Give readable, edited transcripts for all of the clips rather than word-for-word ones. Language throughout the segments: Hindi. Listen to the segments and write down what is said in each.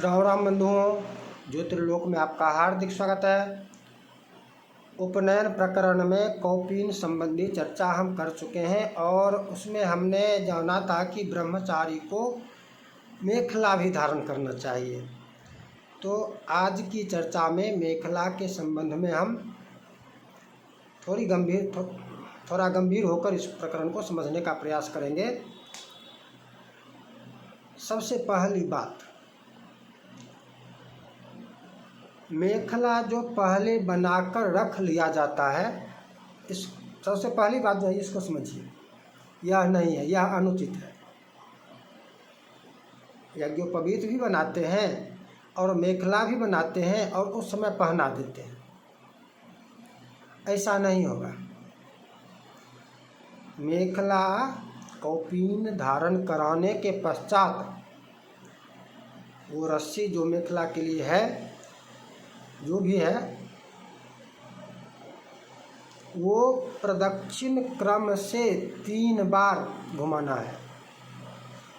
राम राम बंधुओं, ज्योतिर्लोक में आपका हार्दिक स्वागत है। उपनयन प्रकरण में कौपीन संबंधी चर्चा हम कर चुके हैं और उसमें हमने जाना था कि ब्रह्मचारी को मेखला भी धारण करना चाहिए। तो आज की चर्चा में मेखला के संबंध में हम थोड़ा गंभीर होकर इस प्रकरण को समझने का प्रयास करेंगे। सबसे पहली बात, मेखला जो पहले बनाकर रख लिया जाता है, इस सबसे पहली बात जो है इसको समझिए, यह नहीं है, यह अनुचित है। यज्ञोपवीत भी बनाते हैं और मेखला भी बनाते हैं और उस समय पहना देते हैं, ऐसा नहीं होगा। मेखला कौपीन धारण कराने के पश्चात वो रस्सी जो मेखला के लिए है, जो भी है, वो प्रदक्षिण क्रम से 3 बार घुमाना है।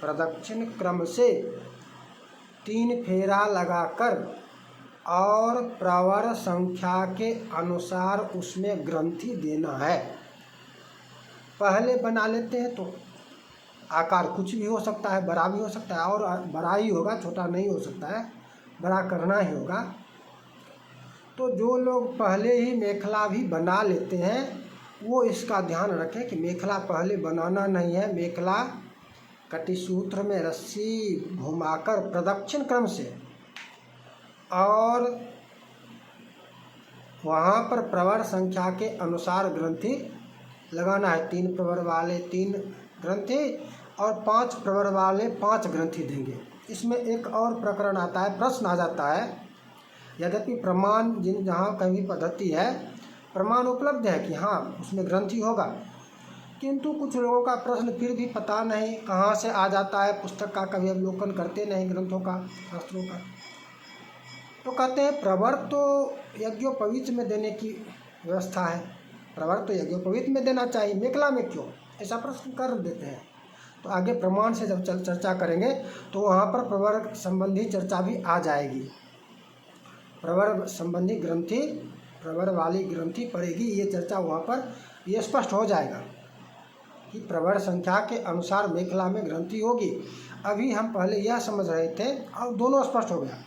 प्रदक्षिण क्रम से 3 फेरा लगाकर और प्रवर संख्या के अनुसार उसमें ग्रंथि देना है। पहले बना लेते हैं तो आकार कुछ भी हो सकता है, बड़ा भी हो सकता है, और बड़ा ही होगा, छोटा नहीं हो सकता है, बड़ा करना ही होगा। तो जो लोग पहले ही मेखला भी बना लेते हैं वो इसका ध्यान रखें कि मेखला पहले बनाना नहीं है। मेखला कटिसूत्र में रस्सी घुमाकर प्रदक्षिण क्रम से और वहाँ पर प्रवर संख्या के अनुसार ग्रंथि लगाना है। 3 प्रवर वाले 3 ग्रंथि और 5 प्रवर वाले 5 ग्रंथि देंगे। इसमें एक और प्रकरण आता है, प्रश्न आ जाता है। यद्यपि प्रमाण जहाँ कहीं पद्धति है, प्रमाण उपलब्ध है कि हाँ उसमें ग्रंथि होगा, किंतु कुछ लोगों का प्रश्न फिर भी पता नहीं कहाँ से आ जाता है। पुस्तक का कभी अवलोकन करते नहीं, ग्रंथों का, शास्त्रों का, तो कहते हैं प्रवर तो यज्ञोपवीत में देने की व्यवस्था है, प्रवर तो यज्ञोपवीत में देना चाहिए, मेखला में क्यों, ऐसा प्रश्न कर देते हैं। तो आगे प्रमाण से जब चर्चा करेंगे तो वहाँ पर प्रवर संबंधी चर्चा भी आ जाएगी। प्रवर संबंधी ग्रंथि, प्रवर वाली ग्रंथि पड़ेगी, ये चर्चा वहाँ पर ये स्पष्ट हो जाएगा कि प्रवर संख्या के अनुसार मेखला में ग्रंथि होगी। अभी हम पहले यह समझ रहे थे और दोनों स्पष्ट हो गया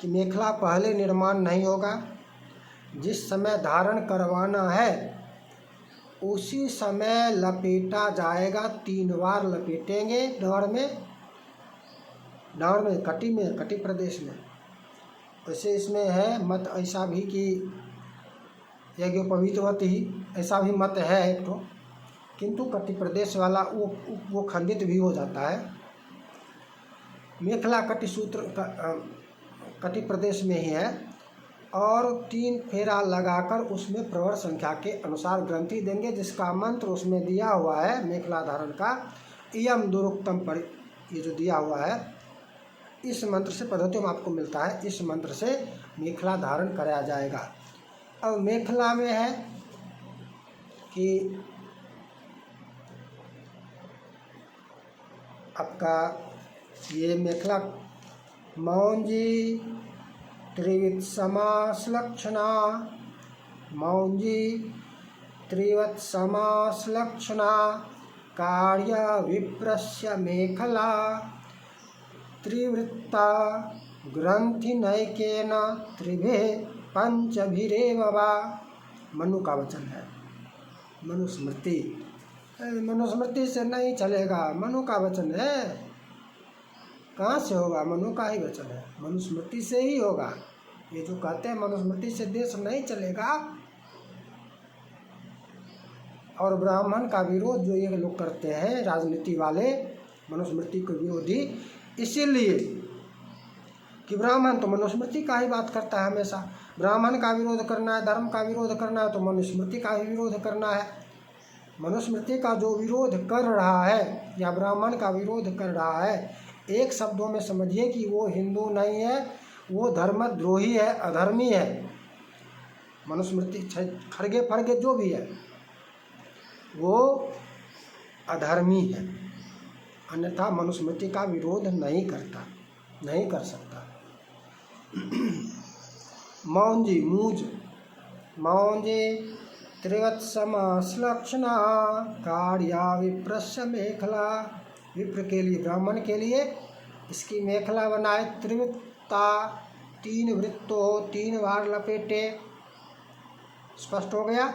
कि मेखला पहले निर्माण नहीं होगा, जिस समय धारण करवाना है उसी समय लपेटा जाएगा। 3 बार लपेटेंगे डाँड़ में, कटी प्रदेश में। वैसे इसमें है मत ऐसा भी कि यज्ञोपवीतवत ही, ऐसा भी मत है एक तो, किंतु कटि प्रदेश वाला वो खंडित भी हो जाता है। मेखला कटि प्रदेश में ही है और 3 फेरा लगाकर उसमें प्रवर संख्या के अनुसार ग्रंथि देंगे, जिसका मंत्र उसमें दिया हुआ है मेखला धारण का, इयम दुरुक्तम पर, ये जो दिया हुआ है इस मंत्र से पद्धतियों में आपको मिलता है, इस मंत्र से मेखला धारण कराया जाएगा। अब मेखला में है कि आपका ये मेखला मौंजी त्रिवित समास लक्षणा, मौंजी त्रिवत समास लक्षणा, कार्य विप्रस्य मेखला त्रिवृत्ता ग्रंथि नैकेन त्रिभिः पंचभिरेव वा। मनु का वचन है, मनुस्मृति। मनुस्मृति से नहीं चलेगा, मनु का वचन है। कहाँ से होगा, मनु का ही वचन है, मनुस्मृति से ही होगा। ये जो कहते हैं मनुस्मृति से देश नहीं चलेगा। और ब्राह्मण का विरोध जो ये लोग करते हैं, राजनीति वाले, मनुस्मृति के विरोधी, इसीलिए कि ब्राह्मण तो मनुस्मृति का ही बात करता है हमेशा। ब्राह्मण का विरोध करना है, धर्म का विरोध करना है तो मनुस्मृति का ही विरोध करना है। मनुस्मृति का जो विरोध कर रहा है या ब्राह्मण का विरोध कर रहा है, एक शब्दों में समझिए कि वो हिंदू नहीं है, वो धर्मद्रोही है, अधर्मी है। मनुस्मृति खरगे फरगे जो भी है वो अधर्मी है, अन्यथा मनुस्मृति का विरोध नहीं कर सकता। मौंजी मूज मौंजे त्रिवत्समाश्लक्षणा कार्या विप्रस्य मेखला। विप्र के लिए, ब्राह्मण के लिए इसकी मेखला बनाए। त्रिवृत्ता 3 वृत्तो 3 बार लपेटे। स्पष्ट हो गया।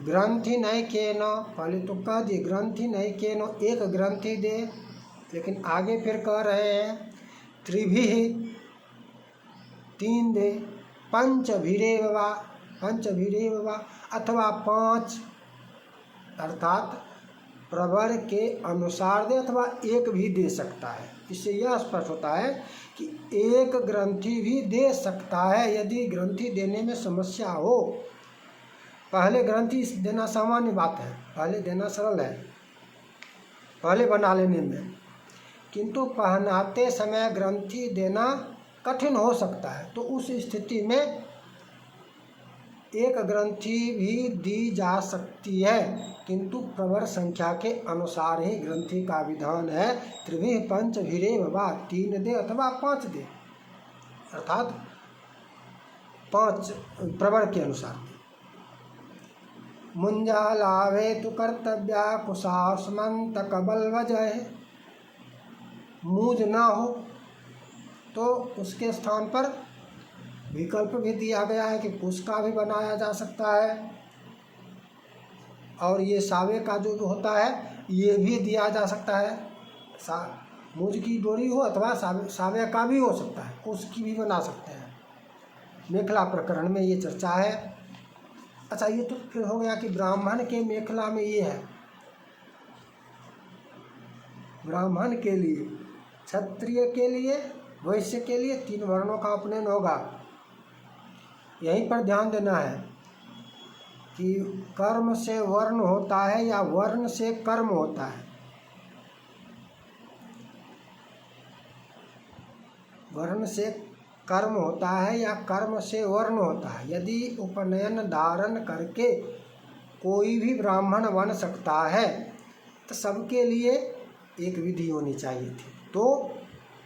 ग्रंथि नैकेन, पहले तो कह दिए ग्रंथि नैकेन, एक ग्रंथि दे, लेकिन आगे फिर कह रहे हैं त्रिभिः 3 दे। पंचभिरेव वा, पंचभिरेव वा अथवा 5, अर्थात प्रवर के अनुसार दे, अथवा एक भी दे सकता है। इससे यह स्पष्ट होता है कि एक ग्रंथि भी दे सकता है यदि ग्रंथि देने में समस्या हो। पहले ग्रंथि देना सामान्य बात है, पहले देना सरल है, पहले बना लेने में, किंतु पहनाते समय ग्रंथि देना कठिन हो सकता है। तो उस स्थिति में एक ग्रंथि भी दी जा सकती है, किंतु प्रवर संख्या के अनुसार ही ग्रंथि का विधान है। त्रिभिः पंचभिरेव वा, 3 दे अथवा 5 दे, अर्थात 5 प्रवर के अनुसार। मुंजालाभे तु कर्तव्या कुशास्मंत कबलवजह। मूज ना हो तो उसके स्थान पर विकल्प भी दिया गया है कि कुश का भी बनाया जा सकता है, और ये सावे का जो होता है ये भी दिया जा सकता है। मूज की डोरी हो अथवा सावे का भी हो सकता है, कुश की भी बना सकते हैं। मेखला प्रकरण में ये चर्चा है। अच्छा, ये तो फिर हो गया कि ब्राह्मण के मेखला में ये है। ब्राह्मण के लिए, क्षत्रिय के लिए, वैश्य के लिए 3 वर्णों का उपनयन होगा। यहीं पर ध्यान देना है कि कर्म से वर्ण होता है या वर्ण से कर्म होता है। वर्ण से कर्म होता है या कर्म से वर्ण होता है। यदि उपनयन धारण करके कोई भी ब्राह्मण बन सकता है तो सबके लिए एक विधि होनी चाहिए थी। तो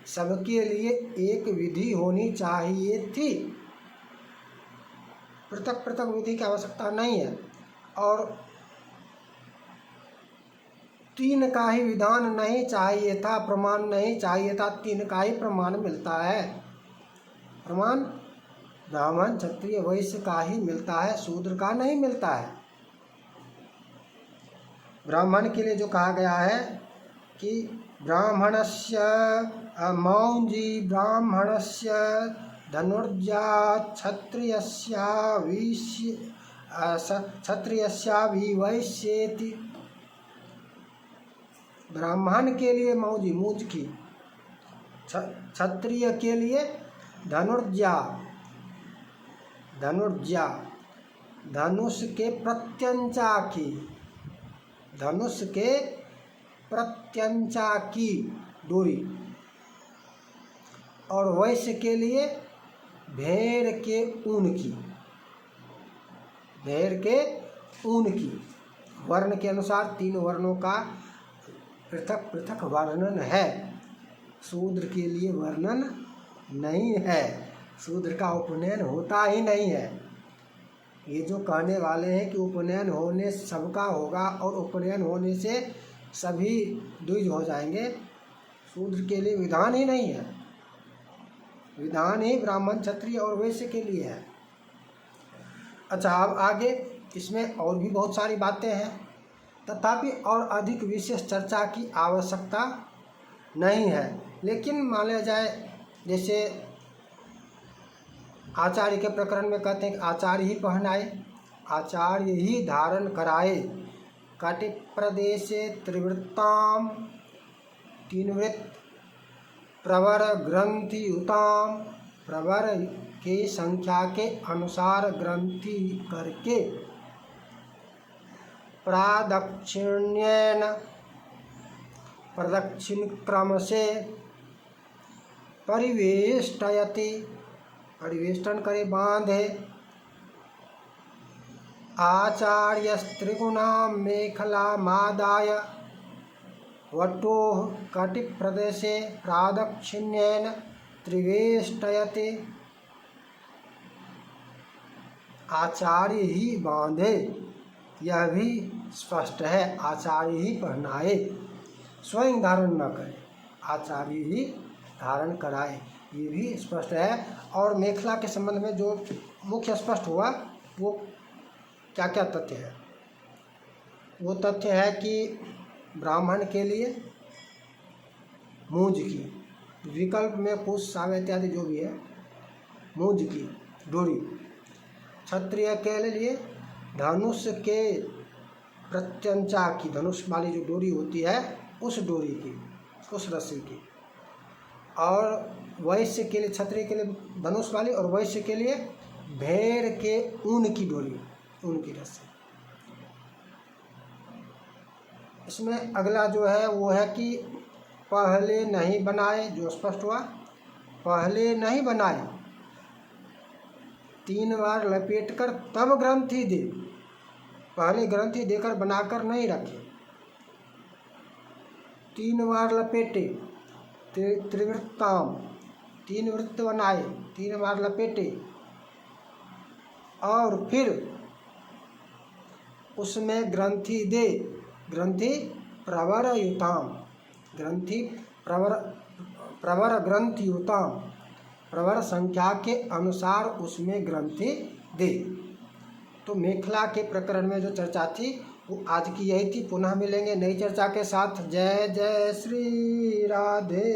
सबके लिए एक विधि होनी चाहिए थी, पृथक पृथक विधि की आवश्यकता नहीं है। और 3 का ही विधान नहीं चाहिए था, प्रमाण नहीं चाहिए था, 3 का ही प्रमाण मिलता है। प्रमाण ब्राह्मण क्षत्रिय वैश्य का ही मिलता है, शूद्र का नहीं मिलता है। ब्राह्मण के लिए जो कहा गया है कि ब्राह्मणस्य मौंजी ब्राह्मणस्य धनुर्जा क्षत्रियस्या विवैश्येति। ब्राह्मण के लिए मौजी, मूज की, क्षत्रिय के लिए धनुर्जा, धनुर्जा धनुष के प्रत्यंचा की, धनुष के प्रत्यंचा की डोरी, और वैश्य के लिए भेड़ के ऊन की, भेड़ के ऊन की। वर्ण के अनुसार 3 वर्णों का पृथक पृथक वर्णन है। शूद्र के लिए वर्णन नहीं है, शूद्र का उपनयन होता ही नहीं है। ये जो कहने वाले हैं कि उपनयन होने सबका होगा और उपनयन होने से सभी द्विज हो जाएंगे, शूद्र के लिए विधान ही नहीं है। विधान ही ब्राह्मण क्षत्रिय और वैश्य के लिए है। अच्छा, अब आगे इसमें और भी बहुत सारी बातें हैं, तथापि और अधिक विशेष चर्चा की आवश्यकता नहीं है। लेकिन मान लिया जाए, जैसे आचार्य के प्रकरण में कहते हैं कि आचार्य ही पहनाए, आचार्य ही धारण कराए। कटि प्रदेशे त्रिवृत्ताम, 3 वृत्त, प्रवर ग्रंथि युताम, प्रवर के संख्या के अनुसार ग्रंथि करके, प्रादक्षिण्येन, प्रदक्षिण क्रम से, परिवेष्टयति, परिवेष्टन करे, बांधे। आचार्यस्त्रिगुणां मेखलामादाय वटोः कटिप्रदेशे प्रादक्षिण्येन त्रिवेष्टयते, आचार्य ही बांधे, यह भी स्पष्ट है। आचार्य ही पहनाए, स्वयं धारण न करे, आचार्य ही धारण कराए, ये भी स्पष्ट है। और मेखला के संबंध में जो मुख्य स्पष्ट हुआ वो क्या क्या तथ्य है? वो तथ्य है कि ब्राह्मण के लिए मूंज की, विकल्प में कुश साव इत्यादि जो भी है, मूंज की डोरी। क्षत्रिय के लिए धनुष के प्रत्यंचा की, धनुष वाली जो डोरी होती है उस डोरी की, उस रस्सी की। और वैश्य के लिए, क्षत्रिय के लिए धनुष वाली, और वैश्य के लिए भेड़ के ऊन की डोरी, ऊन की रस्सी। इसमें अगला जो है वो है कि पहले नहीं बनाए, जो स्पष्ट हुआ, पहले नहीं बनाए, 3 बार लपेटकर तब ग्रंथि दे, पहले ग्रंथि देकर बनाकर नहीं रखे। 3 बार लपेटे, त्रिवृत्ताम, 3 वृत्त बनाए, 3 बार लपेटे, और फिर उसमें ग्रंथि दे, ग्रंथि प्रवरयुताम, ग्रंथि प्रवर ग्रंथियुताम, प्रवर संख्या के अनुसार उसमें ग्रंथि दे। तो मेखला के प्रकरण में जो चर्चा थी वो आज की यही थी। पुनः मिलेंगे नई चर्चा के साथ। जय जय श्री राधे।